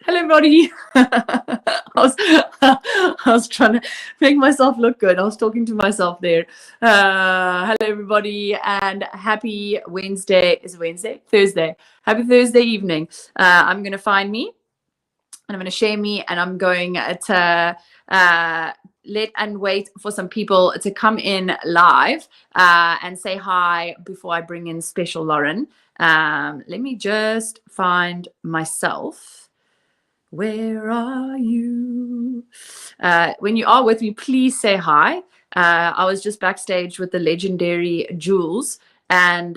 Hello, everybody. I was trying to make myself look good. I was talking to myself there. Hello, everybody, and happy Wednesday. Is it Wednesday? Thursday. Happy Thursday evening. I'm going to find me, and I'm going to share me, and I'm going to let and wait for some people to come in live and say hi before I bring in special Lauren. Let me just find myself. Where are you? When you are with me, please say hi. I was just backstage with the legendary Jules, and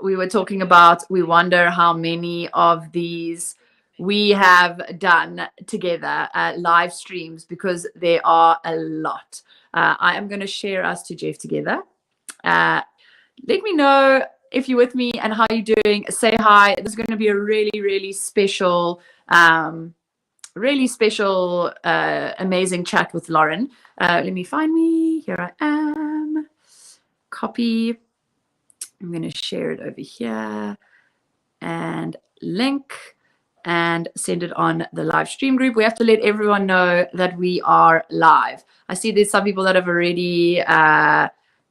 we were talking about, we wonder how many of these we have done together, live streams, because there are a lot. I am going to share us to Jeff together. Let me know if you're with me and how you're doing. Say hi. This is going to be a really special, amazing chat with Lauren. Let me find me. Here I am. Copy. I'm going to share it over here and link and send it on the live stream group. We have to let everyone know that we are live. I see there's some people that have already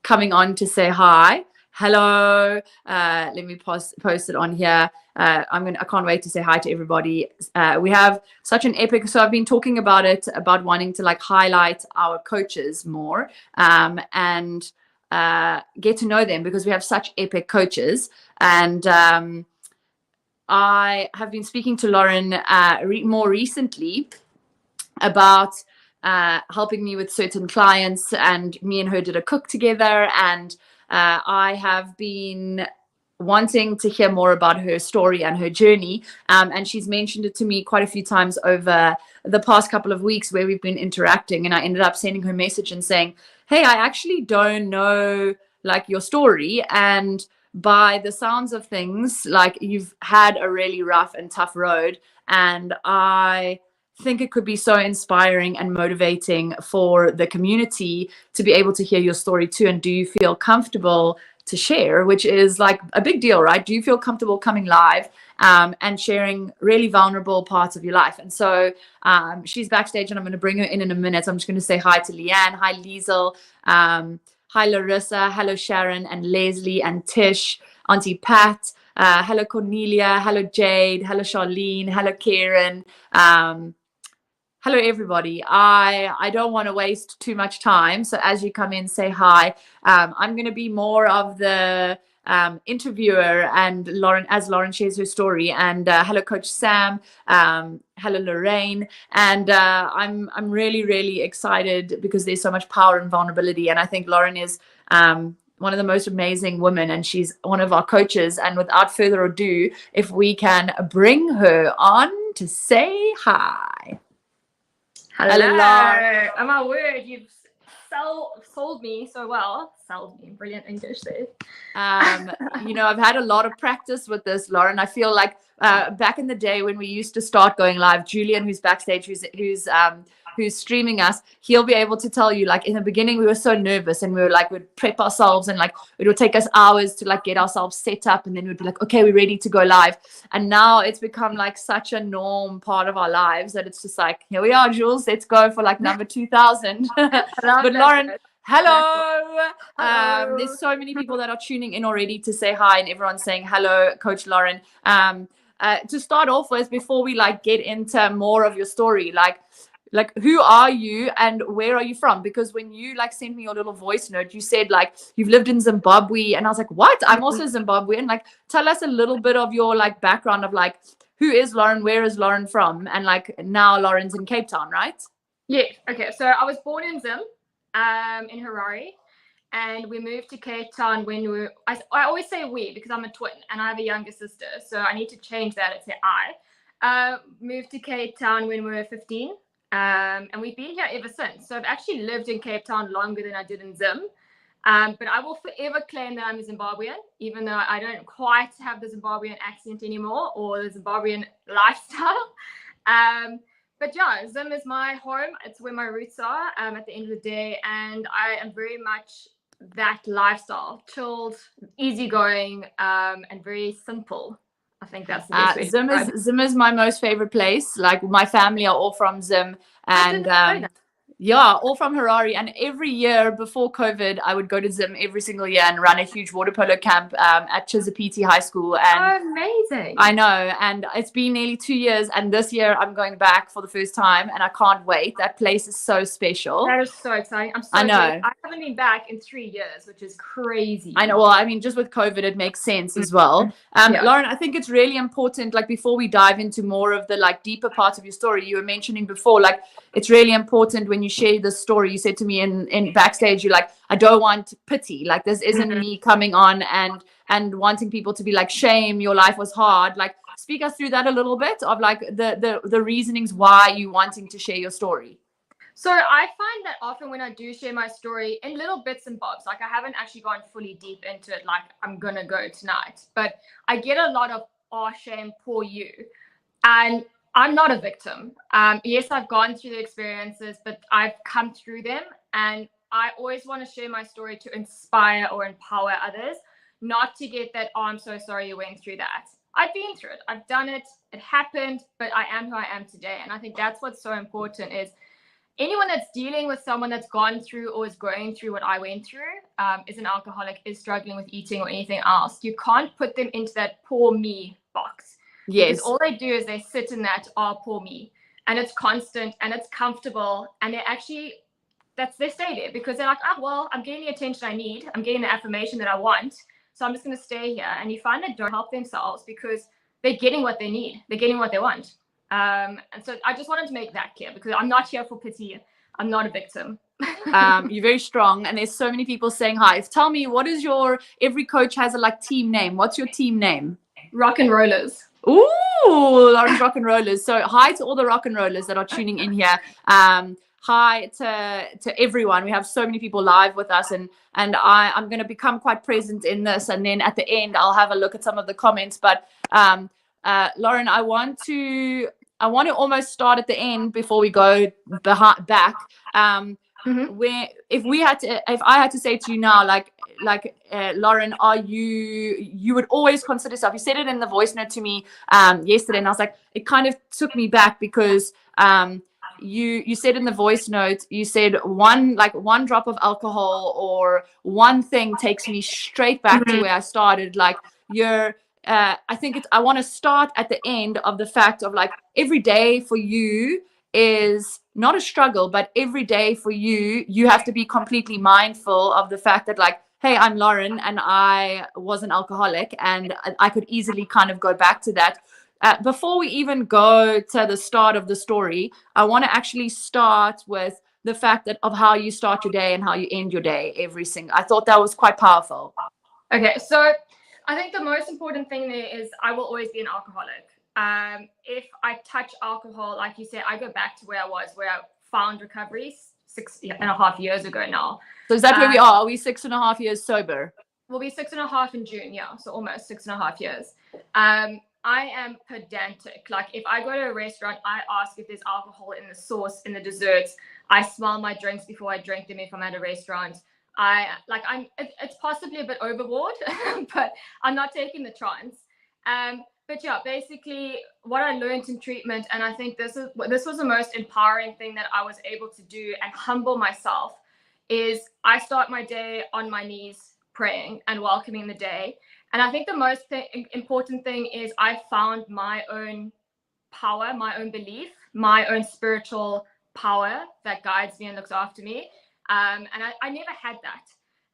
coming on to say hi. Hello. Let me post it on here. I can't wait to say hi to everybody. We have such an epic, so I've been talking about it, about wanting to like highlight our coaches more, and get to know them, because we have such epic coaches. And I have been speaking to Lauren more recently about helping me with certain clients, and me and her did a cook together, and I have been wanting to hear more about her story and her journey, and she's mentioned it to me quite a few times over the past couple of weeks where we've been interacting, and I ended up sending her a message and saying, hey, I actually don't know like your story, and by the sounds of things, like you've had a really rough and tough road, and I think it could be so inspiring and motivating for the community to be able to hear your story too. And do you feel comfortable to share, which is like a big deal, right? Do you feel comfortable coming live and sharing really vulnerable parts of your life? And so she's backstage, and I'm going to bring her in a minute. So I'm just going to say hi to Leanne, hi Liesel, hi Larissa, hello Sharon and Leslie and Tish, Auntie Pat, hello Cornelia, hello Jade, hello Charlene, hello Karen. Hello, everybody. I don't want to waste too much time. So as you come in, say hi. I'm going to be more of the interviewer, and as Lauren shares her story. And hello, Coach Sam. Hello, Lorraine. And I'm really excited, because there's so much power and vulnerability. And I think Lauren is one of the most amazing women, and she's one of our coaches. And without further ado, if we can bring her on to say hi. Hello. Oh my word, you've sold me so well. Sold me. Brilliant English there. I've had a lot of practice with this, Lauren. I feel like back in the day when we used to start going live, Julian, who's backstage, who's streaming us, he'll be able to tell you, like in the beginning we were so nervous, and we were like, we'd prep ourselves, and like it would take us hours to like get ourselves set up, and then we'd be like, okay, we're ready to go live. And now it's become like such a norm part of our lives that it's just like, here we are, Jules, let's go for like number 2000. But Lauren, hello. There's so many people that are tuning in already to say hi, and everyone's saying hello, Coach Lauren. To start off with, before we like get into more of your story, like who are you and where are you from? Because when you like sent me your little voice note, you said like you've lived in Zimbabwe, and I was like, what? I'm also Zimbabwean. Like, tell us a little bit of your like background of like, who is Lauren, where is Lauren from, and like now Lauren's in Cape Town, right? Yeah. Okay. So I was born in Zim, in Harare, and we moved to Cape Town when I always say we, because I'm a twin and I have a younger sister, so I need to change that and say I. Moved to Cape Town when we were 15. And we've been here ever since. So I've actually lived in Cape Town longer than I did in Zim. But I will forever claim that I'm a Zimbabwean, even though I don't quite have the Zimbabwean accent anymore, or the Zimbabwean lifestyle. But yeah, Zim is my home. It's where my roots are at the end of the day. And I am very much that lifestyle, chilled, easygoing, and very simple. I think that's the best way to describe it. Zim is my most favorite place. Like my family are all from Zim, I didn't know that. yeah, all from Harare. And every year before COVID, I would go to Zim every single year and run a huge water polo camp at Chisapiti High School. And amazing. I know, and it's been nearly 2 years, and this year I'm going back for the first time, and I can't wait. That place is so special. That is so exciting. I'm so I know. excited. I haven't been back in 3 years, which is crazy. I know. Well, I mean, just with COVID, it makes sense as well. Yeah. Lauren, I think it's really important, like before we dive into more of the like deeper parts of your story, you were mentioning before, like it's really important when you share this story. You said to me in backstage, you're like, I don't want pity. Like this isn't me coming on and wanting people to be like, shame, your life was hard. Like speak us through that a little bit of like the reasonings why you wanting to share your story. So I find that often when I do share my story in little bits and bobs, like I haven't actually gone fully deep into it, like I'm going to go tonight, but I get a lot of, oh, shame, poor you. And I'm not a victim. Yes, I've gone through the experiences, but I've come through them. And I always want to share my story to inspire or empower others, not to get that, oh, I'm so sorry you went through that. I've been through it. I've done it. It happened, but I am who I am today. And I think that's what's so important is anyone that's dealing with someone that's gone through or is going through what I went through, is an alcoholic, is struggling with eating or anything else, you can't put them into that poor me box. Yes. Because all they do is they sit in that, oh, poor me. And it's constant and it's comfortable. And they actually, they stay there because they're like, oh, well, I'm getting the attention I need. I'm getting the affirmation that I want. So I'm just going to stay here. And you find they don't help themselves because they're getting what they need. They're getting what they want. And so I just wanted to make that clear because I'm not here for pity. I'm not a victim. You're very strong. And there's so many people saying hi. Tell me, what is every coach has a like team name. What's your team name? Rock and Rollers. Ooh, Lauren's Rock and Rollers. So hi to all the rock and rollers that are tuning in here. Hi to everyone. We have so many people live with us, and I'm going to become quite present in this, and then at the end I'll have a look at some of the comments. But Lauren, I want to almost start at the end before we go back. Where if I had to say to you now, like Lauren, are you would always consider yourself, you said it in the voice note to me yesterday, and I was like, it kind of took me back because you said in the voice note, you said one drop of alcohol or one thing takes me straight back to where I started. Like I think I want to start at the end of the fact of like every day for you is not a struggle, but every day for you have to be completely mindful of the fact that like, hey, I'm Lauren and I was an alcoholic, and I could easily kind of go back to that. Before we even go to the start of the story, I want to actually start with the fact of how you start your day and how you end your day I thought that was quite powerful. Okay, so I think the most important thing there is I will always be an alcoholic. If I touch alcohol, like you said, I go back to where I found recovery 6.5 years ago now. So is that where we are? Are we 6.5 years sober? We'll be 6.5 in June, yeah. So almost 6.5 years. I am pedantic. Like if I go to a restaurant, I ask if there's alcohol in the sauce, in the desserts. I smell my drinks before I drink them if I'm at a restaurant. It's possibly a bit overboard, but I'm not taking the chance. But yeah, basically what I learned in treatment, and I think this was the most empowering thing that I was able to do and humble myself, is I start my day on my knees praying and welcoming the day. And I think the most important thing is I found my own power, my own belief, my own spiritual power that guides me and looks after me. And I never had that.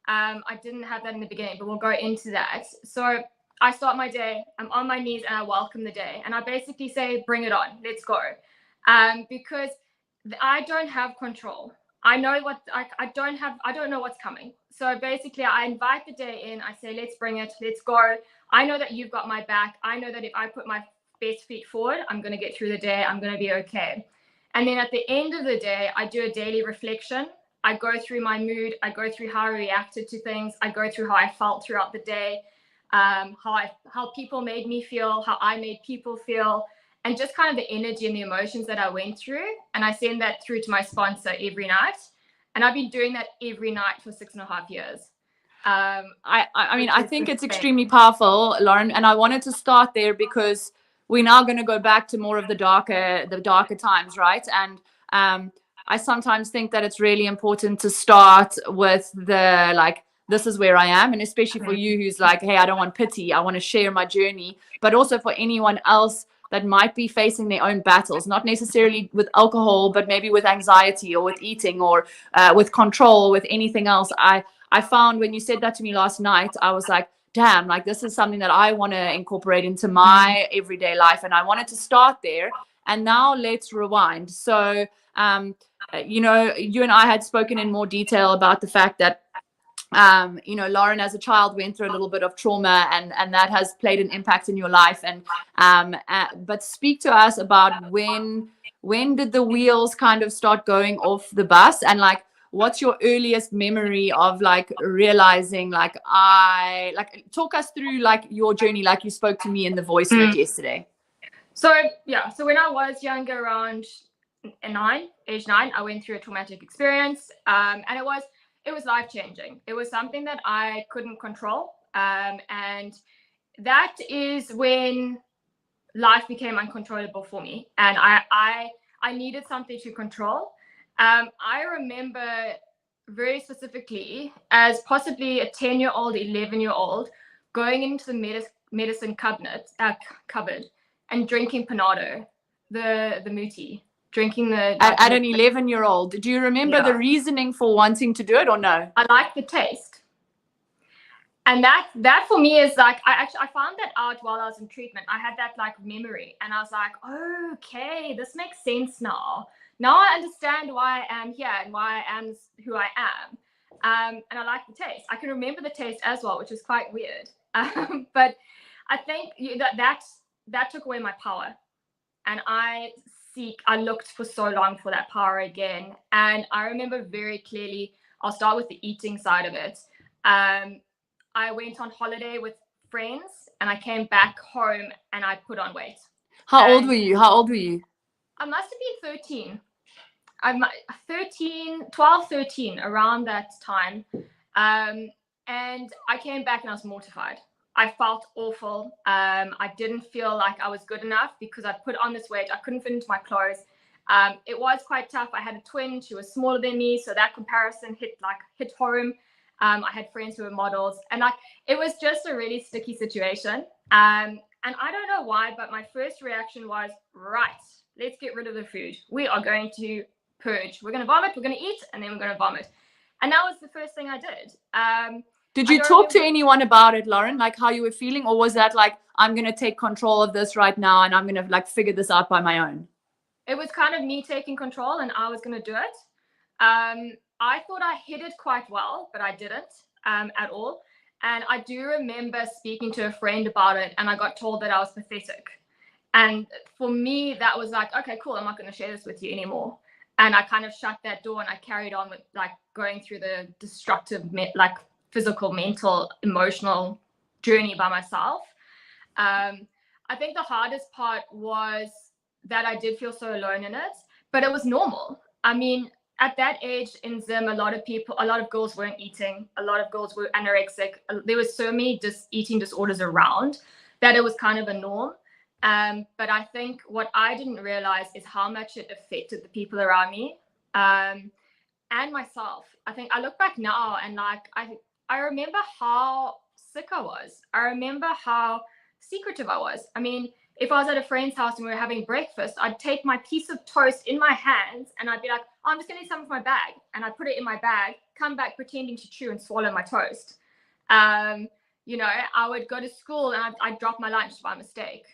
I didn't have that in the beginning, but we'll go into that. So I start my day, I'm on my knees and I welcome the day. And I basically say, bring it on, let's go. Because I don't have control. I know I don't know what's coming. So basically I invite the day in, I say, let's bring it, let's go. I know that you've got my back. I know that if I put my best feet forward, I'm going to get through the day. I'm going to be okay. And then at the end of the day, I do a daily reflection. I go through my mood. I go through how I reacted to things. I go through how I felt throughout the day, how people made me feel, how I made people feel, and just kind of the energy and the emotions that I went through. And I send that through to my sponsor every night. And I've been doing that every night for 6.5 years. I mean, which I is think it's insane. extremely powerful, Lauren, and I wanted to start there because we're now going to go back to more of the darker times, right? And I sometimes think that it's really important to start with the like, this is where I am, and especially for you who's like, hey, I don't want pity, I want to share my journey, but also for anyone else that might be facing their own battles, not necessarily with alcohol, but maybe with anxiety or with eating or with control, with anything else. I found when you said that to me last night, I was like, damn, like this is something that I want to incorporate into my everyday life. And I wanted to start there. And now let's rewind. So, you know, you and I had spoken in more detail about the fact that you know, Lauren as a child went through a little bit of trauma, and that has played an impact in your life. And but speak to us about when did the wheels kind of start going off the bus, and like what's your earliest memory of like realizing like talk us through like your journey, like you spoke to me in the voice note yesterday. So yeah, so when I was younger, around age 9, I went through a traumatic experience, and it was life-changing. It was something that I couldn't control, and that is when life became uncontrollable for me, and I needed something to control. I remember very specifically as possibly a 10-year-old, 11-year-old going into the medicine cupboard and drinking Panado, the muti. Drinking at an 11-year-old. Do you remember the reasoning for wanting to do it or no? I like the taste. And that for me is like, I found that out while I was in treatment. I had that like memory, and I was like, oh, okay, this makes sense now. Now I understand why I am here and why I am who I am. And I like the taste. I can remember the taste as well, which is quite weird. But I think that took away my power. And I looked for so long for that power again. And I remember very clearly, I'll start with the eating side of it. I went on holiday with friends, and I came back home and I put on weight. How old were you? I must have been 13. I'm 12, 13, around that time. And I came back and I was mortified. I felt awful. I didn't feel like I was good enough because I put on this weight. I couldn't fit into my clothes. It was quite tough. I had a twin. She was smaller than me, so that comparison hit home. I had friends who were models, and it was just a really sticky situation. And I don't know why, but my first reaction was, right, let's get rid of the food. We are going to purge. We're going to vomit. We're going to eat, and then we're going to vomit. And that was the first thing I did. Did you talk to anyone about it, Lauren, like how you were feeling? Or was that like, I'm going to take control of this right now and I'm going to like figure this out by my own? It was kind of me taking control, and I was going to do it. I thought I hid it quite well, but I didn't at all. And I do remember speaking to a friend about it, and I got told that I was pathetic. And for me, that was like, okay, cool, I'm not going to share this with you anymore. And I kind of shut that door, and I carried on with like going through the destructive, like physical, mental, emotional journey by myself. I think the hardest part was that I did feel so alone in it, but it was normal. I mean, at that age in Zim, a lot of girls weren't eating. A lot of girls were anorexic. There was so many eating disorders around that it was kind of a norm. But I think what I didn't realize is how much it affected the people around me and myself. I think I look back now and like I remember how sick I was. I remember how secretive I was. I mean, if I was at a friend's house and we were having breakfast, I'd take my piece of toast in my hands and I'd be like, oh, I'm just going to eat some of my bag. And I'd put it in my bag, come back pretending to chew and swallow my toast. You know, I would go to school and I'd drop my lunch by mistake.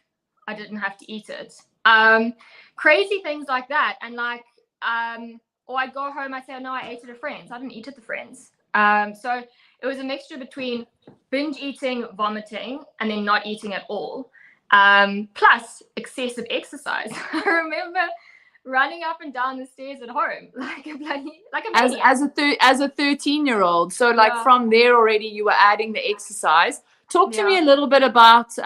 I didn't have to eat it. Crazy things like that. And like, or I'd go home, I'd say, oh, no, I ate at a friend's. I didn't eat at the friend's. So it was a mixture between binge eating, vomiting, and then not eating at all. Plus excessive exercise. I remember running up and down the stairs at home like a maniac. As a 13-year-old. So like from there already you were adding the exercise. Talk to me a little bit about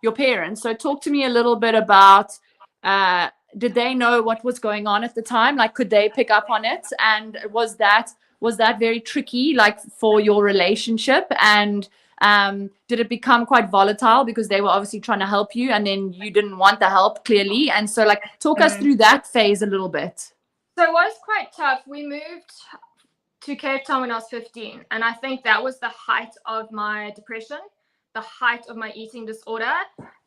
your parents. So talk to me a little bit about did they know what was going on at the time? Like, could they pick up on it? And was that was that very tricky, like for your relationship? And did it become quite volatile because they were obviously trying to help you and then you didn't want the help clearly? And so like talk us through that phase a little bit. So it was quite tough. We moved to Cape Town when I was 15, and I think that was the height of my depression, the height of my eating disorder,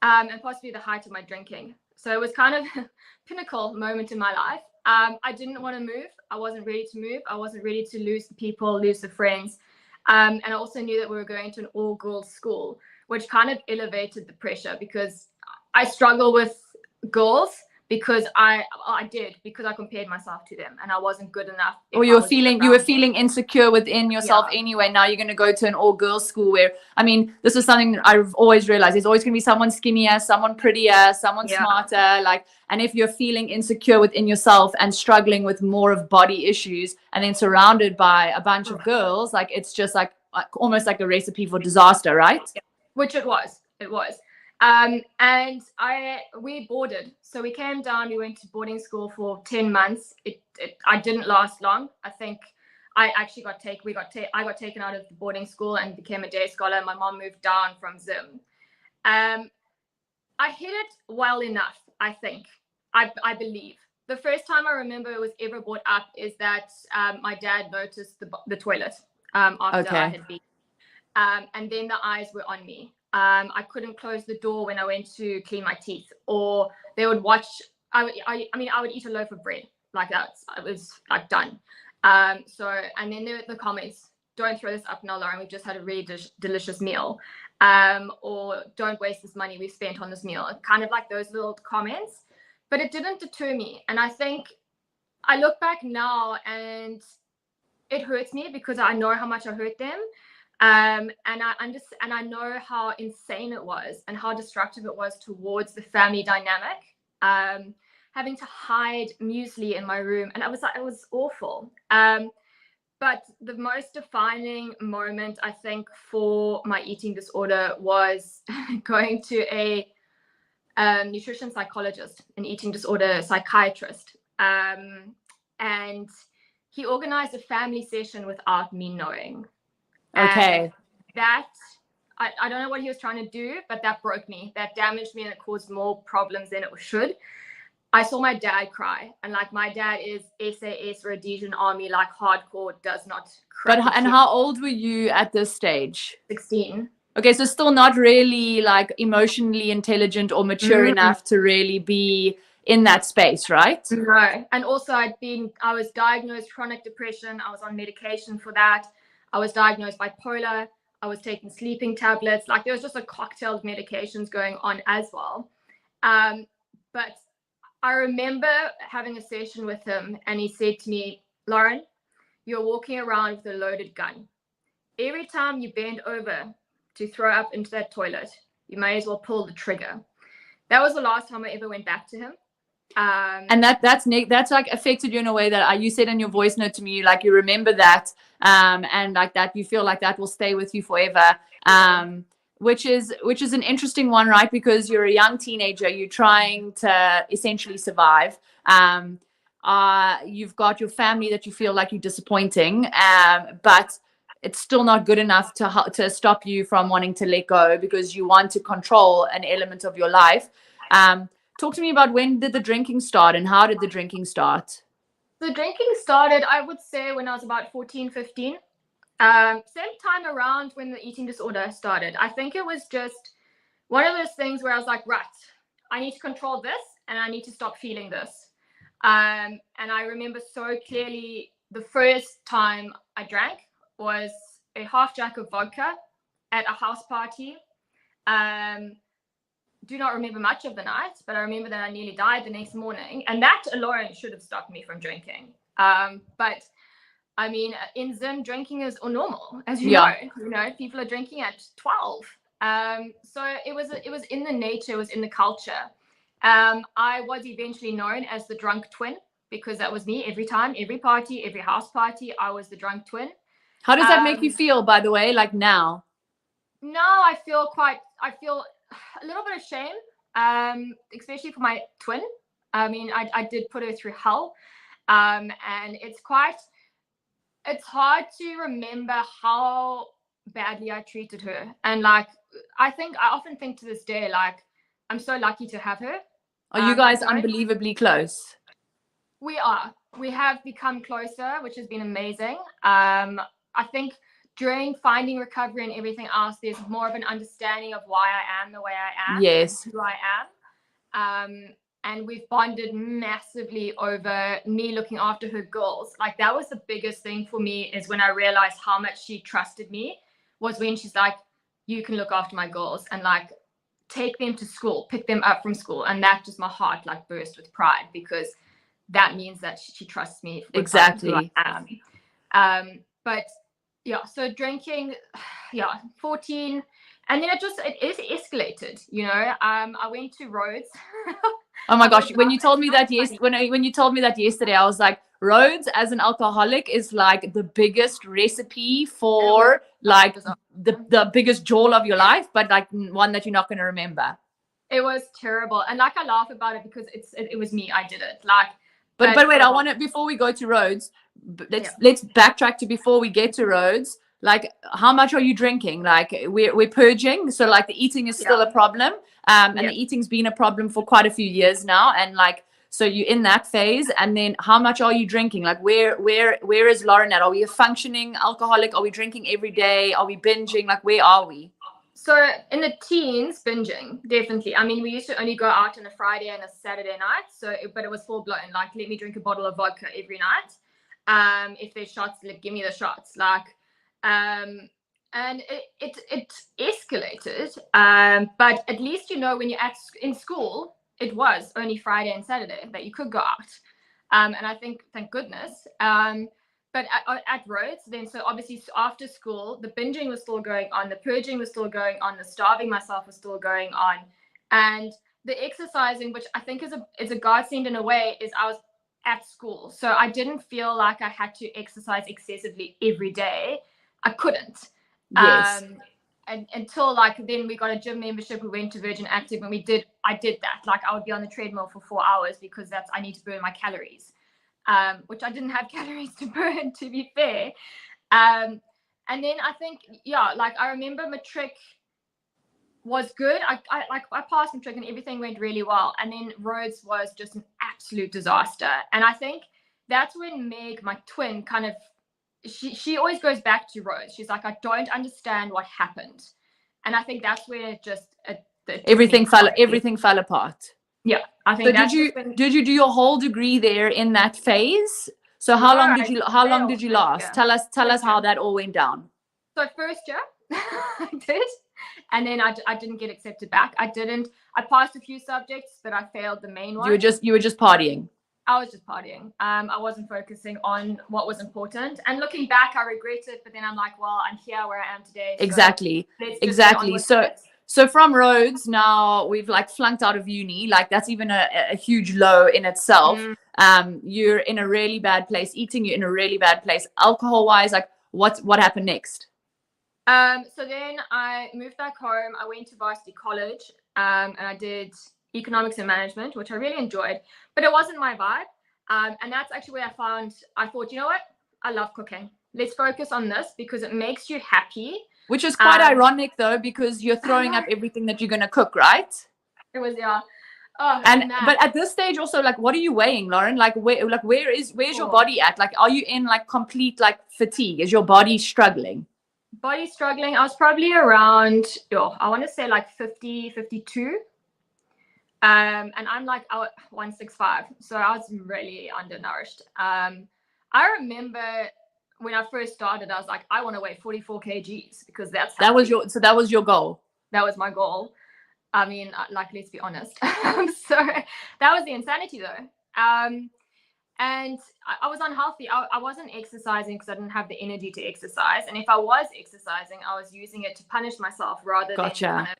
and possibly the height of my drinking. So it was kind of a pinnacle moment in my life. I didn't want to move. I wasn't ready to move. I wasn't ready to lose the people, lose the friends. And I also knew that we were going to an all-girls school, which kind of elevated the pressure because I struggle with girls because I compared myself to them and I wasn't good enough. Or you were feeling insecure within yourself anyway. Now you're going to go to an all-girls school where, I mean, this is something I've always realized. There's always going to be someone skinnier, someone prettier, someone smarter. Like, and if you're feeling insecure within yourself and struggling with more of body issues and then surrounded by a bunch of girls, like it's just like almost like a recipe for disaster, right? Yeah. Which it was. And we boarded. So we came down, we went to boarding school for 10 months. I didn't last long. I think I actually got taken out of the boarding school and became a day scholar. My mom moved down from Zim. I hid it well enough, I think. I believe. The first time I remember it was ever brought up is that my dad noticed the toilet after I had been. And then the eyes were on me. I couldn't close the door when I went to clean my teeth, or they would watch. I would eat a loaf of bread like that. It was like done. And then there were the comments: "Don't throw this up now, Lauren. We've just had a really delicious meal," or "Don't waste this money we've spent on this meal." Kind of like those little comments, but it didn't deter me. And I think I look back now and it hurts me because I know how much I hurt them. And I know how insane it was and how destructive it was towards the family dynamic. Having to hide muesli in my room, and it was awful. But the most defining moment, I think, for my eating disorder was going to a nutrition psychologist, an eating disorder psychiatrist, and he organized a family session without me knowing. Okay. And that, I don't know what he was trying to do, but that broke me. That damaged me and it caused more problems than it should. I saw my dad cry. And like my dad is SAS Rhodesian Army, like hardcore, does not cry. And how old were you at this stage? 16. Okay, so still not really like emotionally intelligent or mature enough to really be in that space, right? No. And also I was diagnosed chronic depression. I was on medication for that. I was diagnosed bipolar. I was taking sleeping tablets. Like there was just a cocktail of medications going on as well. But I remember having a session with him and he said to me, "Lauren, you're walking around with a loaded gun. Every time you bend over to throw up into that toilet, you may as well pull the trigger." That was the last time I ever went back to him. And that's like affected you in a way that you said in your voice note to me, like you remember that, and like that you feel like that will stay with you forever, which is an interesting one, right? Because you're a young teenager, you're trying to essentially survive. You've got your family that you feel like you're disappointing, but it's still not good enough to stop you from wanting to let go because you want to control an element of your life. Talk to me about when did the drinking start and how did the drinking start? The drinking started, I would say, when I was about 14, 15. Same time around when the eating disorder started. I think it was just one of those things where I was like, right, I need to control this and I need to stop feeling this. And I remember so clearly the first time I drank was a half jack of vodka at a house party. Do not remember much of the night, but I remember that I nearly died the next morning. And that alone should have stopped me from drinking. But I mean, in Zim, drinking is normal, as you know. You know, people are drinking at 12. So it was in the nature, it was in the culture. I was eventually known as the drunk twin because that was me every time, every party, every house party. I was the drunk twin. How does that make you feel, by the way, like now? Now I feel a little bit of shame, especially for my twin. I mean, I did put her through hell. And it's quite, It's hard to remember how badly I treated her. And like, I often think to this day, like, I'm so lucky to have her. Are you guys unbelievably close? We have become closer, which has been amazing. I think during finding recovery and everything else, there's more of an understanding of why I am the way I am. Yes. Who I am. And we've bonded massively over me looking after her girls. Like, that was the biggest thing for me, is when I realized how much she trusted me, was when she's like, you can look after my girls and like take them to school, pick them up from school. And that just, my heart like burst with pride, because that means that she trusts me. Exactly. Who I am. But yeah, so drinking, 14. And then it is escalated, you know. I went to Rhodes. Oh my gosh, when you told me that when you told me that yesterday, I was like, Rhodes as an alcoholic is like the biggest recipe for like the biggest joy of your life, but like one that you're not going to remember. It was terrible. And like, I laugh about it because it was me. I did it. Like, but wait, I want to, before we go to Rhodes, let's backtrack to before we get to Rhodes. Like, how much are you drinking? Like, we're purging, so like the eating is still a problem, and the eating's been a problem for quite a few years now, and like, so you're in that phase. And then how much are you drinking? Like, where is Lauren at? Are we a functioning alcoholic? Are we drinking every day? Are we binging? Like, where are we? So in the teens, binging, definitely. I mean, we used to only go out on a Friday and a Saturday night. But it was full blown. Like, let me drink a bottle of vodka every night. If there's shots, like, give me the shots. Like, and it escalated. But at least, you know, when you're in school, it was only Friday and Saturday that you could go out. And I think, thank goodness. But at Rhodes, then, so obviously after school, the binging was still going on, the purging was still going on, the starving myself was still going on, and the exercising, which I think is a godsend in a way, is I was at school, so I didn't feel like I had to exercise excessively every day. I couldn't. Yes. And until like then we got a gym membership, we went to Virgin Active, and I did that. Like, I would be on the treadmill for 4 hours because I need to burn my calories. Which I didn't have calories to burn, to be fair. And then I think, like, I remember matric was good. I passed matric and everything went really well. And then Rhodes was just an absolute disaster. And I think that's when Meg, my twin, kind of, she always goes back to Rhodes. She's like, I don't understand what happened. And I think that's where it just everything fell apart. Yeah, I think. So did you do your whole degree there in that phase? So how long did you last? Tell us how that all went down. So first year, I did, and then I didn't get accepted back. I passed a few subjects, but I failed the main one. You were just partying. I was just partying. I wasn't focusing on what was important. And looking back, I regret it. But then I'm like, well, I'm here where I am today. So exactly. So from Rhodes, now we've like flunked out of uni. Like, that's even a huge low in itself. You're in a really bad place. Eating, you're in a really bad place. Alcohol wise, like, what happened next? So then I moved back home. I went to varsity college, and I did economics and management, which I really enjoyed, but it wasn't my vibe. And that's actually where I thought, you know what? I love cooking. Let's focus on this because it makes you happy. Which is quite ironic, though, because you're throwing up everything that you're going to cook, right? It was, yeah. Oh, but at this stage also, like, what are you weighing, Lauren? Like, where's your body at? Like, are you in like complete like fatigue? Is your body struggling? Body struggling. I was probably around, I want to say like 50, 52. And I'm like 165. So I was really undernourished. I remember when I first started, I was like, I want to weigh 44 kgs because that was your goal. That was my goal. I mean, like, let's be honest. So that was the insanity though. And I was unhealthy. I wasn't exercising because I didn't have the energy to exercise. And if I was exercising, I was using it to punish myself rather than kind of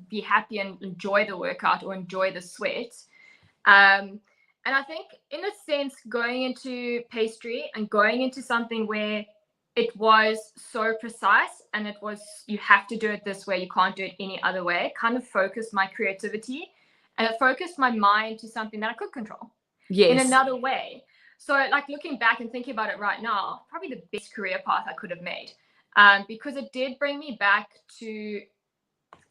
be happy and enjoy the workout or enjoy the sweat. And I think, in a sense, going into pastry and going into something where it was so precise and it was, you have to do it this way, you can't do it any other way, kind of focused my creativity, and it focused my mind to something that I could control in another way. So like looking back and thinking about it right now, probably the best career path I could have made, because it did bring me back to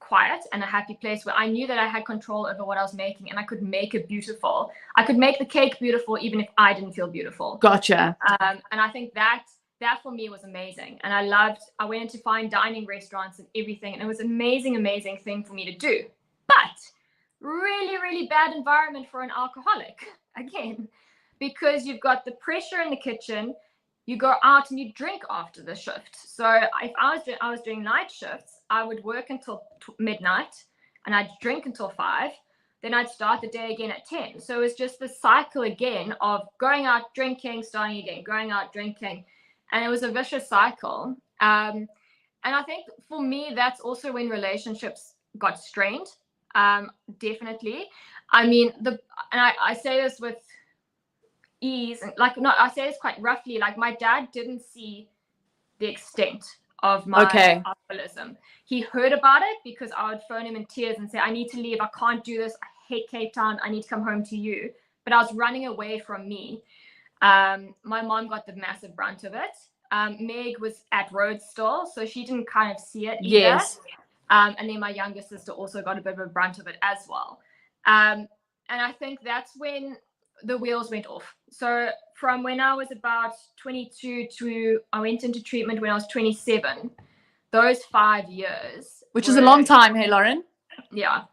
quiet and a happy place where I knew that I had control over what I was making and I could make it beautiful. I could make the cake beautiful even if I didn't feel beautiful. Gotcha. And I think that for me was amazing. And I went into fine dining restaurants and everything, and it was an amazing thing for me to do. But really, really bad environment for an alcoholic, again, because you've got the pressure in the kitchen. You go out and you drink after the shift. So if I was doing night shifts, I would work until midnight and I'd drink until 5. Then I'd start the day again at 10. So it was just the cycle again of going out, drinking, starting again, going out, drinking. And it was a vicious cycle. And I think for me, that's also when relationships got strained. Definitely. I mean, I say this with ease, and I say this quite roughly, like my dad didn't see the extent of my alcoholism. He heard about it because I would phone him in tears and say, I need to leave, I can't do this, I hate Cape Town, I need to come home to you. But I was running away from me. My mom got the massive brunt of it. Meg was at Rhodes still, so she didn't kind of see it either. Yes. And then my younger sister also got a bit of a brunt of it as well. And I think that's when the wheels went off. So from when I was about 22 to I went into treatment when I was 27, those 5 years. Which is a long time, hey, Lauren? Yeah.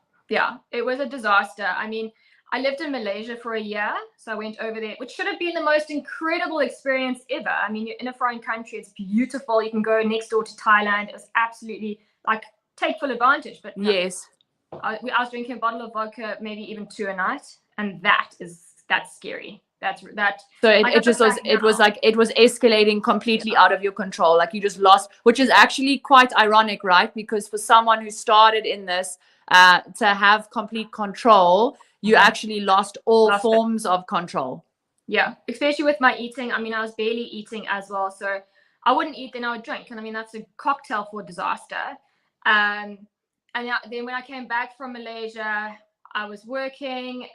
It was a disaster. I mean, I lived in Malaysia for a year. So I went over there, which should have been the most incredible experience ever. I mean, you're in a foreign country. It's beautiful. You can go next door to Thailand. It was absolutely like take full advantage. But no, yes, I was drinking a bottle of vodka, maybe even 2 a night. And that's scary. So it was escalating completely out of your control. Like you just lost, which is actually quite ironic, right? Because for someone who started in this to have complete control, you actually lost all forms of control. Yeah, especially with my eating. I mean, I was barely eating as well. So I wouldn't eat, then I would drink. And I mean, that's a cocktail for disaster. And then when I came back from Malaysia, I was working.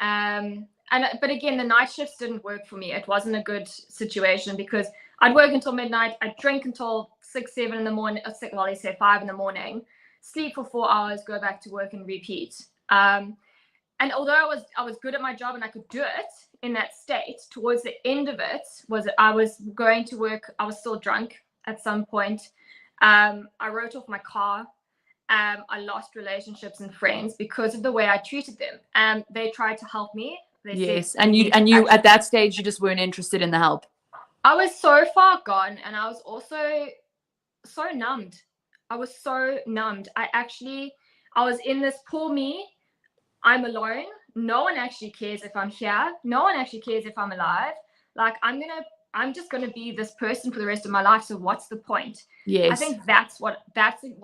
But again, the night shifts didn't work for me. It wasn't a good situation because I'd work until midnight. I'd drink until 6, 7 in the morning. Well, they say 5 in the morning. Sleep for 4 hours, go back to work and repeat. And although I was good at my job and I could do it in that state, towards the end of it I was going to work. I was still drunk at some point. I wrote off my car. I lost relationships and friends because of the way I treated them. They tried to help me. Yes, and you at that stage you just weren't interested in the help. I was so far gone, and I was also so numbed. I was so numbed. I was in this poor me. I'm alone. No one actually cares if I'm here. No one actually cares if I'm alive. Like I'm just gonna be this person for the rest of my life. So what's the point? Yes. I think that's what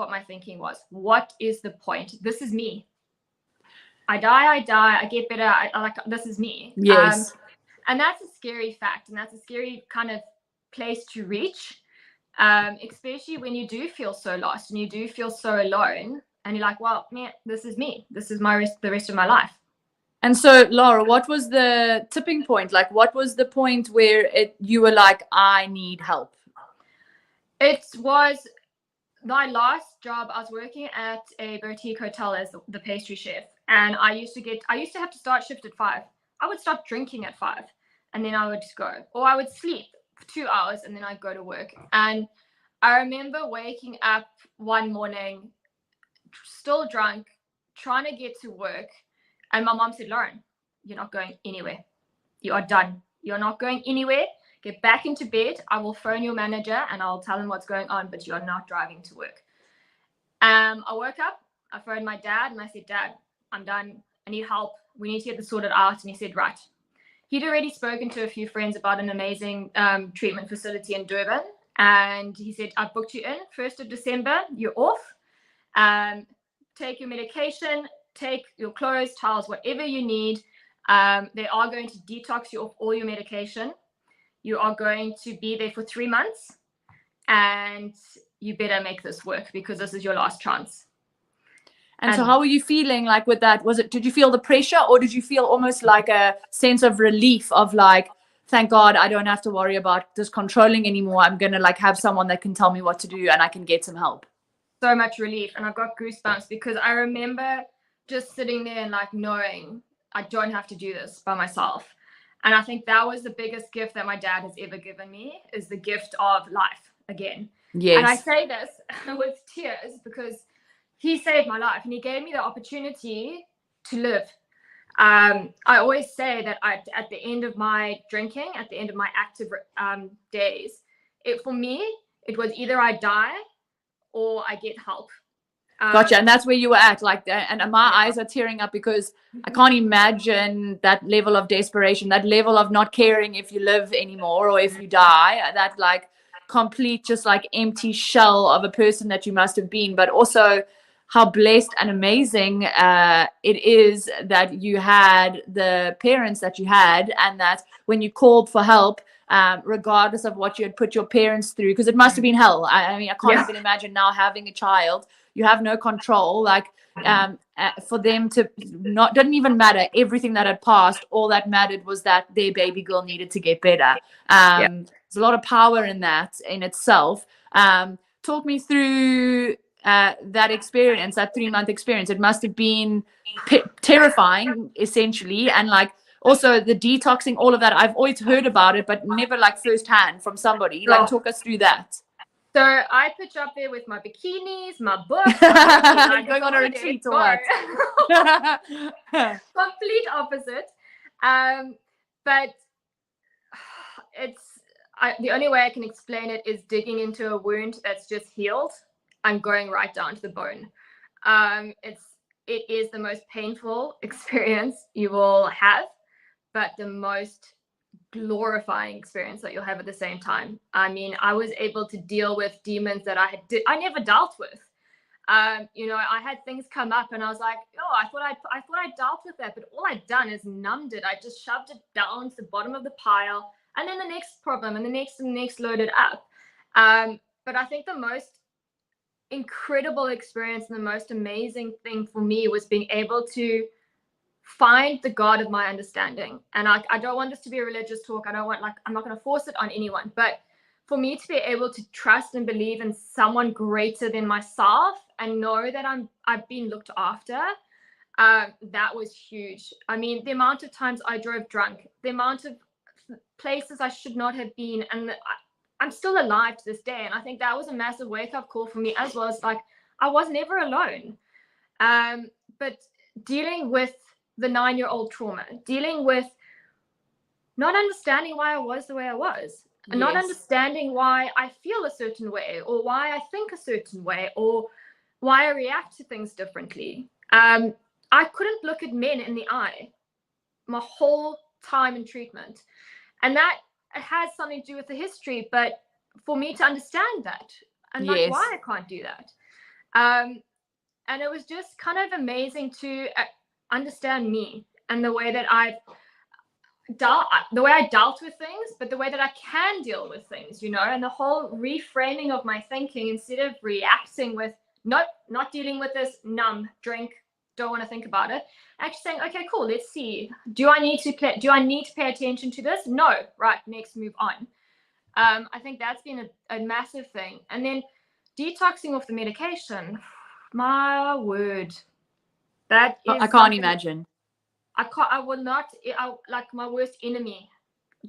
my thinking was. What is the point? This is me. I die, I get better. This is me. Yes. And that's a scary fact. And that's a scary kind of place to reach, especially when you do feel so lost and you do feel so alone. And you're like, well, man, this is me. This is the rest of my life. And so, Laura, what was the tipping point? Like, what was the point where you were like, I need help? It was my last job. I was working at a boutique hotel as the pastry chef. And I used to have to start shift at 5. I would stop drinking at 5 and then I would go, or I would sleep for 2 hours and then I'd go to work. And I remember waking up one morning, still drunk, trying to get to work. And my mom said, Lauren, you're not going anywhere. You are done. You're not going anywhere. Get back into bed. I will phone your manager and I'll tell him what's going on, but you are not driving to work. I woke up, I phoned my dad and I said, Dad, I'm done. I need help. We need to get this sorted out. And he said, right. He'd already spoken to a few friends about an amazing treatment facility in Durban. And he said, I've booked you in 1st of December. You're off. Take your medication, take your clothes, towels, whatever you need. They are going to detox you of all your medication. You are going to be there for 3 months. And you better make this work because this is your last chance. And so how were you feeling like with that? Did you feel the pressure or did you feel almost like a sense of relief of like, thank God I don't have to worry about just controlling anymore. I'm going to like have someone that can tell me what to do and I can get some help. So much relief. And I've got goosebumps because I remember just sitting there and like knowing I don't have to do this by myself. And I think that was the biggest gift that my dad has ever given me, is the gift of life again. Yes. And I say this with tears because he saved my life and he gave me the opportunity to live. I always say that at the end of my drinking, at the end of my active days, for me, it was either I die or I get help. Gotcha. And that's where you were at, like that. And my eyes are tearing up because I can't imagine that level of desperation, that level of not caring if you live anymore or if you die, that like complete, just like empty shell of a person that you must have been, but also how blessed and amazing it is that you had the parents that you had, and that when you called for help, regardless of what you had put your parents through, because it must have been hell. I mean, I can't even imagine now having a child. You have no control, like for them to not, didn't even matter everything that had passed. All that mattered was that their baby girl needed to get better. There's a lot of power in that in itself. Talk me through that experience, that 3-month experience. It must have been terrifying, essentially, and like also the detoxing, all of that. I've always heard about it, but never like firsthand from somebody. Like, talk us through that. So I pitch up there with my bikinis, my books, like going on a retreat or what? Complete opposite. But the only way I can explain it is digging into a wound that's just healed. I'm going right down to the bone. It is the most painful experience you will have, but the most glorifying experience that you'll have at the same time. I mean, I was able to deal with demons that I never dealt with. I had things come up and I was like, oh, I thought I dealt with that, but all I'd done is numbed it. I just shoved it down to the bottom of the pile, and then the next problem and the next loaded up. But I think the most incredible experience and the most amazing thing for me was being able to find the God of my understanding. And I don't want this to be a religious talk. I'm not going to force it on anyone, but for me to be able to trust and believe in someone greater than myself and know that I've been looked after, that was huge. I mean, the amount of times I drove drunk, the amount of places I should not have been, and I'm still alive to this day. And I think that was a massive wake-up call for me as well. As like, I was never alone. But dealing with the 9-year-old trauma, dealing with not understanding why I was the way I was, and not understanding why I feel a certain way, or why I think a certain way, or why I react to things differently. I couldn't look at men in the eye my whole time in treatment. And that has something to do with the history, but for me to understand that and like why I can't do that. And it was just kind of amazing to understand me and the way that I dealt with things, but the way that I can deal with things, and the whole reframing of my thinking, instead of reacting with, nope, not dealing with this, numb, drink, don't want to think about it. Actually saying, okay, cool, let's see. Do I need to pay attention to this? No. Right, next, move on. I think that's been a massive thing. And then detoxing off the medication, my word. That is, I can't imagine. I will not, like my worst enemy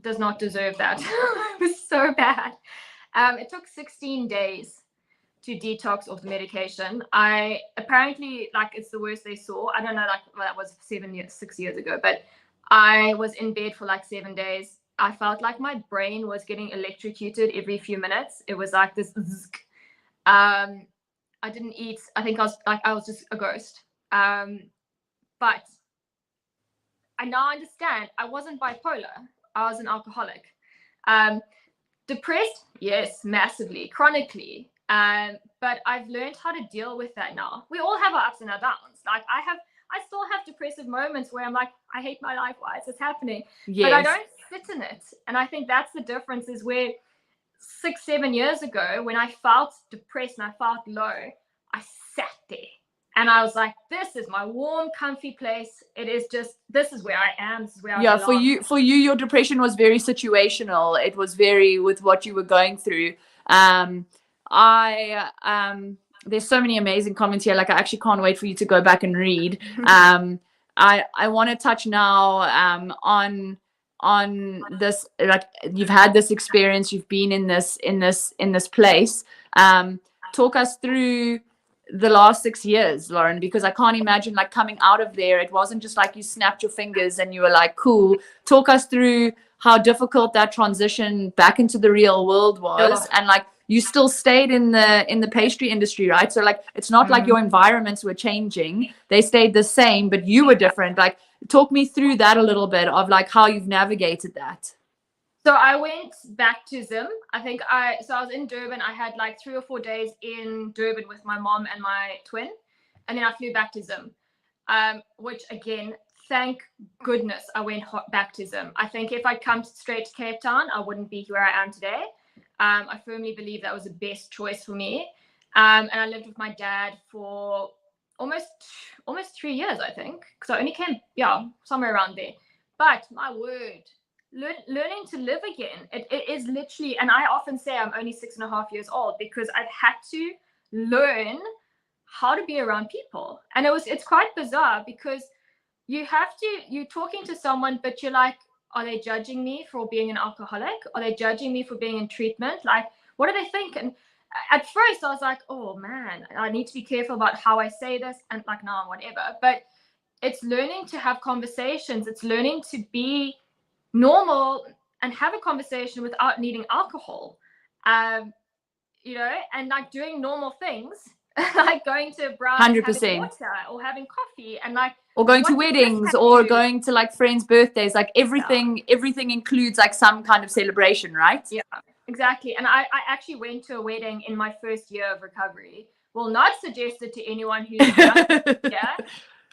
does not deserve that. It was so bad. It took 16 days to detox off the medication. I apparently, like, it's the worst they saw. I don't know, like, well, that was 6 years ago, but I was in bed for like 7 days. I felt like my brain was getting electrocuted every few minutes. It was like this. I didn't eat. I think I was just a ghost. But I now understand I wasn't bipolar. I was an alcoholic. Depressed? Yes, massively, chronically. But I've learned how to deal with that now. We all have our ups and our downs. Like I still have depressive moments where I'm like, I hate my life. Why is this happening? But I don't sit in it. And I think that's the difference, is where 6-7 years ago, when I felt depressed and I felt low, I sat there And I was like, this is my warm, comfy place. It is just, this is where I am. This is where I Yeah, belong. for you, your depression was very situational. It was very with what you were going through. I there's so many amazing comments here. Like I actually can't wait for you to go back and read. I want to touch now on this. Like you've had this experience, you've been in this place. Talk us through the last 6 years, Lauren, because I can't imagine like coming out of there. It wasn't just like you snapped your fingers and you were like, cool. Talk us through how difficult that transition back into the real world was. And like you still stayed in the pastry industry, right? So like it's not like your environments were changing. They stayed the same, but you were different. Like talk me through that a little bit of like how you've navigated that. So I went back to Zim. I was in Durban. I had like 3 or 4 days in Durban with my mom and my twin. And then I flew back to Zim, which again, thank goodness I went back to Zim. I think if I'd come straight to Cape Town, I wouldn't be where I am today. I firmly believe that was the best choice for me. And I lived with my dad for almost 3 years, I think, because I only came, somewhere around there. But my word, learning to live again, it is literally, and I often say I'm only 6.5 years old because I've had to learn how to be around people. And it's quite bizarre because you're talking to someone, but you're like, are they judging me for being an alcoholic? Are they judging me for being in treatment? Like, what do they think? And at first I was like, oh man, I need to be careful about how I say this, and like, no, whatever. But it's learning to have conversations. It's learning to be normal and have a conversation without needing alcohol, and like doing normal things, like going to brunch, 100%. having water or having coffee, and like, or going to weddings or going to like friends' birthdays, like everything includes like some kind of celebration, right? Yeah, exactly. And I actually went to a wedding in my first year of recovery. Will not suggest it to anyone who's yeah.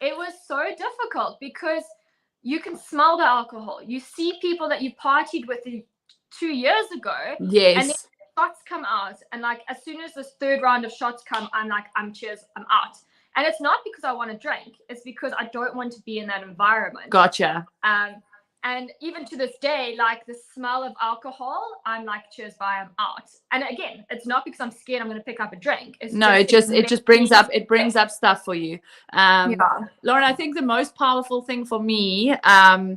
It was so difficult because you can smell the alcohol. You see people that you partied with 2 years ago. Yes. And then shots come out. And like, as soon as this third round of shots come, I'm like, cheers, I'm out. And it's not because I want to drink. It's because I don't want to be in that environment. Gotcha. And even to this day, like the smell of alcohol, I'm like, cheers, bye, I'm out. And again, it's not because I'm scared I'm going to pick up a drink. It just brings up stuff for you. Lauren, I think the most powerful thing for me, I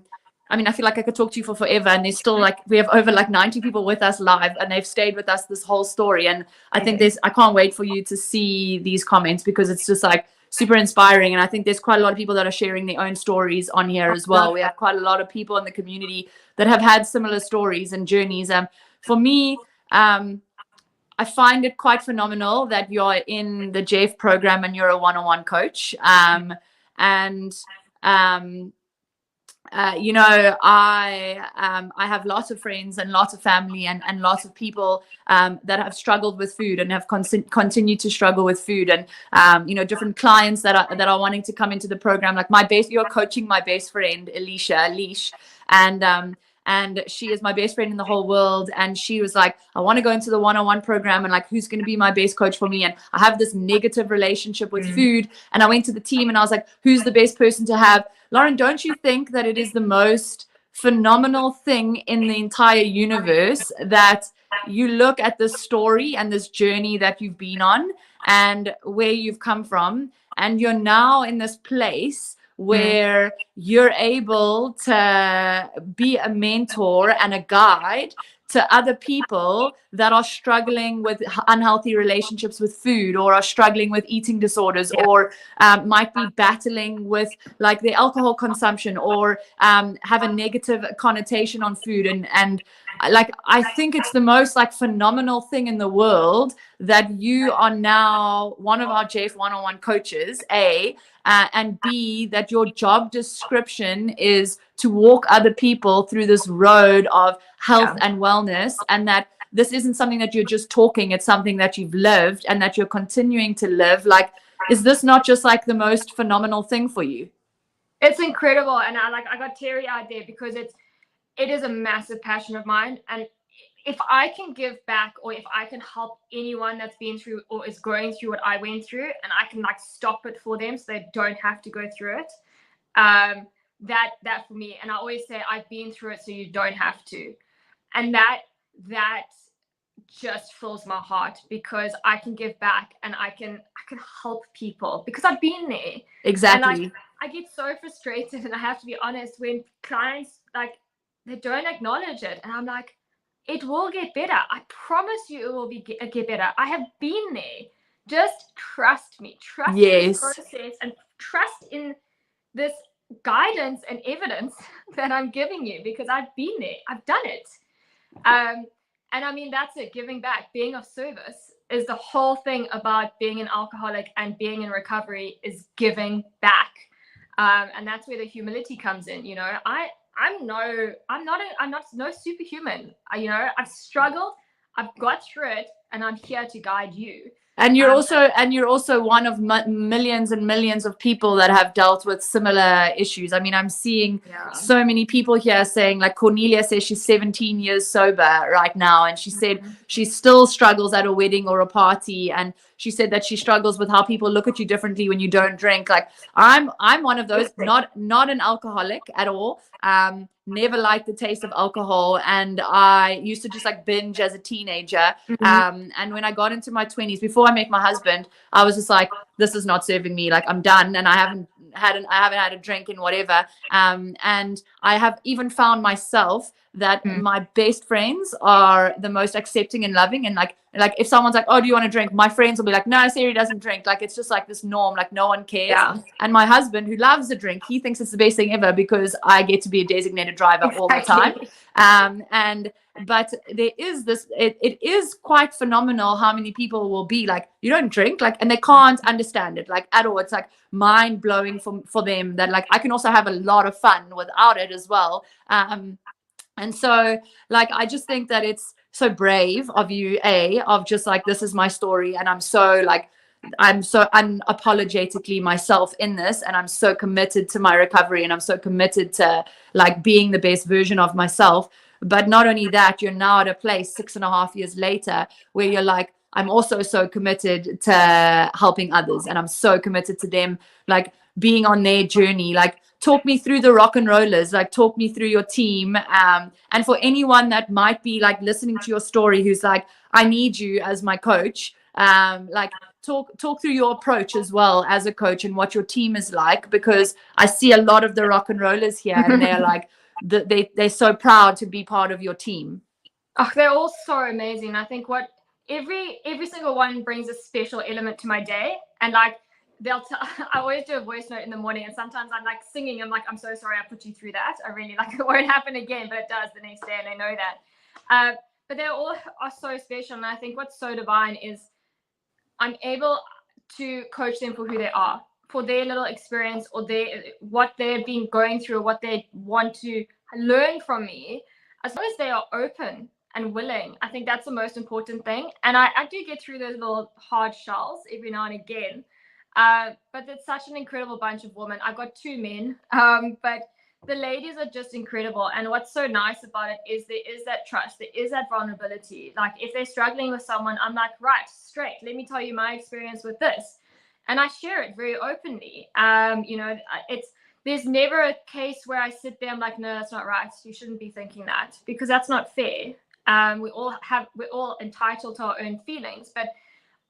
mean, I feel like I could talk to you for forever, and there's still like, we have over like 90 people with us live, and they've stayed with us this whole story. And I think I can't wait for you to see these comments, because it's just like super inspiring. And I think there's quite a lot of people that are sharing their own stories on here as well. We have quite a lot of people in the community that have had similar stories and journeys. For me, I find it quite phenomenal that you're in the Jeff program and you're a one-on-one coach. I have lots of friends and lots of family and lots of people that have struggled with food and have continued to struggle with food, and different clients that are wanting to come into the program. Like you're coaching my best friend Leash, and she is my best friend in the whole world. And she was like, I want to go into the one-on-one program, and like, who's going to be my best coach for me? And I have this negative relationship with food. And I went to the team and I was like, who's the best person to have? Lauren, don't you think that it is the most phenomenal thing in the entire universe that you look at this story and this journey that you've been on and where you've come from, and you're now in this place where you're able to be a mentor and a guide to other people that are struggling with unhealthy relationships with food, or are struggling with eating disorders, or might be battling with like their alcohol consumption, or have a negative connotation on food. And like, I think it's the most like phenomenal thing in the world that you are now one of our Jeff one-on-one coaches, and B, that your job description is to walk other people through this road of health and wellness, and that this isn't something that you're just talking, it's something that you've lived and that you're continuing to live. Like, is this not just like the most phenomenal thing for you? It's incredible. And I got teary-eyed there because it is a massive passion of mine. And if I can give back, or if I can help anyone that's been through or is going through what I went through, and I can like stop it for them so they don't have to go through it, that for me. And I always say, I've been through it so you don't have to. And that just fills my heart, because I can give back and I can help people because I've been there. Exactly. And I get so frustrated, and I have to be honest, when clients like they don't acknowledge it, and I'm like, it will get better. I promise you it will get better. I have been there. Just trust me. Trust in the process, and trust in this guidance and evidence that I'm giving you, because I've been there. I've done it. And I mean, that's it. Giving back, being of service is the whole thing about being an alcoholic and being in recovery, is giving back. And that's where the humility comes in. You know, I'm not no superhuman. I've struggled, I've got through it, and I'm here to guide you. And you're also one of millions and millions of people that have dealt with similar issues. I mean, I'm seeing so many people here saying, like Cornelia says, she's 17 years sober right now, and she said she still struggles at a wedding or a party, and she said that she struggles with how people look at you differently when you don't drink. Like I'm one of those, not an alcoholic at all. Never liked the taste of alcohol, and I used to just like binge as a teenager. And when I got into my 20s, before I met my husband, I was just like, this is not serving me. Like, I'm done, and I haven't had a drink in whatever. And I have even found myself that my best friends are the most accepting and loving, and like if someone's like, oh, do you want to drink, my friends will be like, no, Seri doesn't drink. Like, it's just like this norm, like no one cares. And my husband, who loves a drink, he thinks it's the best thing ever because I get to be a designated driver all the time. But there is this, it is quite phenomenal how many people will be like, you don't drink, like, and they can't understand it like at all. It's like mind blowing for them that like I can also have a lot of fun without it as well. And so like I just think that it's so brave of you, of just like, this is my story, and I'm so unapologetically myself in this, and I'm so committed to my recovery, and I'm so committed to like being the best version of myself. But not only that, you're now at a place 6.5 years later where you're like, I'm also so committed to helping others, and I'm so committed to them like being on their journey. Like, talk me through the rock and rollers, like talk me through your team. And for anyone that might be like listening to your story who's like, I need you as my coach, like talk through your approach as well as a coach, and what your team is like, because I see a lot of the rock and rollers here, and they're like they're so proud to be part of your team. Oh, they're all so amazing. I think what every single one brings a special element to my day, and like I always do a voice note in the morning, and sometimes I'm like singing. I'm like, I'm so sorry I put you through that. I really like, it won't happen again, but it does the next day, and they know that. But they all are so special, and I think what's so divine is I'm able to coach them for who they are, for their little experience, or what they've been going through, or what they want to learn from me. As long as they are open and willing, I think that's the most important thing. And I do get through those little hard shells every now and again. But it's such an incredible bunch of women. I've got 2 men, but the ladies are just incredible. And what's so nice about it is there is that trust, there is that vulnerability. Like, if they're struggling with someone, I'm like, right, straight, let me tell you my experience with this. And I share it very openly. There's never a case where I sit there, I'm like, no, that's not right. You shouldn't be thinking that, because that's not fair. We're all entitled to our own feelings, but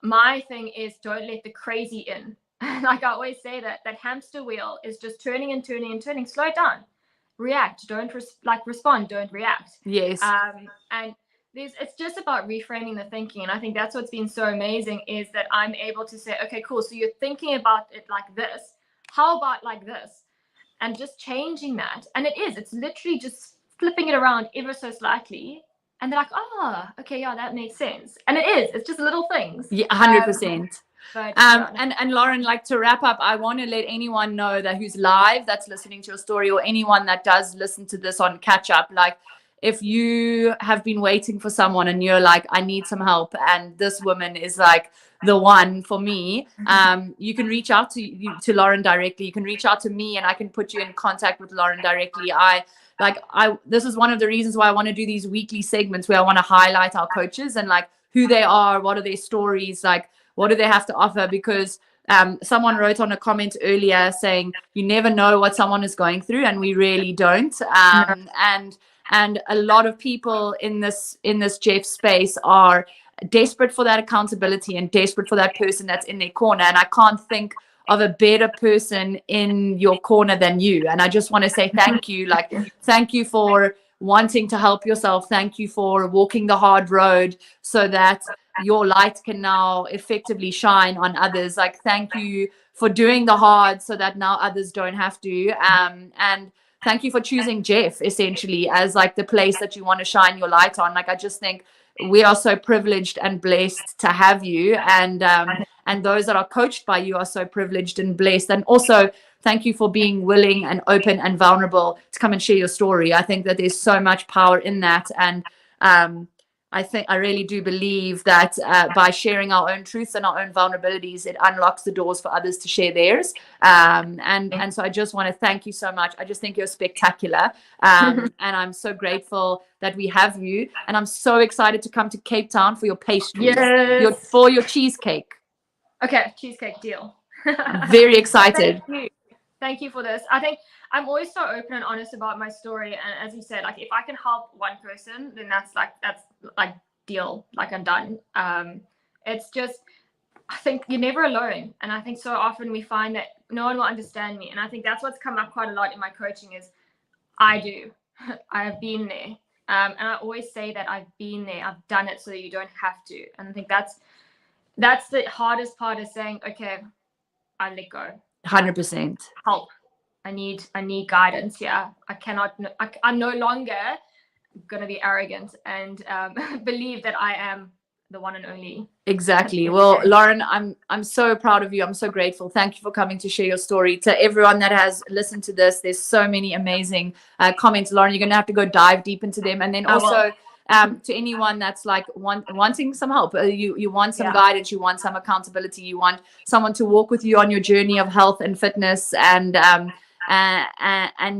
my thing is, don't let the crazy in. Like I always say, that hamster wheel is just turning and turning and turning. Slow it down, react, don't respond, don't react. Yes. And it's just about reframing the thinking. And I think that's what's been so amazing, is that I'm able to say, okay, cool, so you're thinking about it like this, how about like this? And just changing that. And it's literally just flipping it around ever so slightly. And they're like, oh, okay, yeah, that makes sense. And it's just little things. Yeah, 100%. And Lauren, like, to wrap up, I want to let anyone know that who's live, that's listening to your story, or anyone that does listen to this on catch up, like, if you have been waiting for someone and you're like, I need some help, and this woman is like the one for me, you can reach out to Lauren directly. You can reach out to me and I can put you in contact with Lauren directly. This is one of the reasons why I want to do these weekly segments where I want to highlight our coaches and like who they are, what are their stories, like what do they have to offer, because someone wrote on a comment earlier saying you never know what someone is going through, and we really don't. And a lot of people in this Jeff space are desperate for that accountability and desperate for that person that's in their corner. And I can't think of a better person in your corner than you. And I just want to say thank you. Like, thank you for wanting to help yourself. Thank you for walking the hard road so that your light can now effectively shine on others. Like, thank you for doing the hard so that now others don't have to. And thank you for choosing Jeff essentially as like the place that you want to shine your light on. Like, I just think we are so privileged and blessed to have you, and those that are coached by you are so privileged and blessed. And also thank you for being willing and open and vulnerable to come and share your story. I think that there's so much power in that, and I really do believe that by sharing our own truths and our own vulnerabilities, it unlocks the doors for others to share theirs. And so I just want to thank you so much. I just think you're spectacular. And I'm so grateful that we have you. And I'm so excited to come to Cape Town for your pastries, for your cheesecake. Okay, cheesecake deal. Very excited. Thank you for this. I think I'm always so open and honest about my story, and as you said, like if I can help one person, then that's like deal, like I'm done. It's just, I think you're never alone, and I think so often we find that no one will understand me, and I think that's what's come up quite a lot in my coaching is I have been there, and I always say that I've been there, I've done it, so that you don't have to. And I think that's the hardest part, is saying, okay, I let go. 100%. Help. I need guidance. Yeah, I'm no longer gonna be arrogant and believe that I am the one and only. Exactly. Well, Lauren, I'm so proud of you. I'm so grateful. Thank you for coming to share your story. To everyone that has listened to this, there's so many amazing comments, Lauren. You're gonna have to go dive deep into them, and then also to anyone that's like wanting some help, you want some guidance, you want some accountability, you want someone to walk with you on your journey of health and fitness, and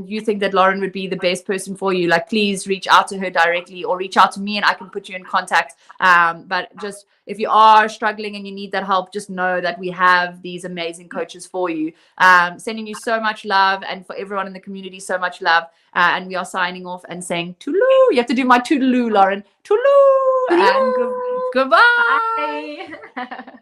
you think that Lauren would be the best person for you, like please reach out to her directly or reach out to me and I can put you in contact. But just if you are struggling and you need that help, just know that we have these amazing coaches for you. Sending you so much love, and for everyone in the community, so much love. And we are signing off and saying toodaloo. You have to do my toodaloo, Lauren. Toodaloo. And goodbye. Bye.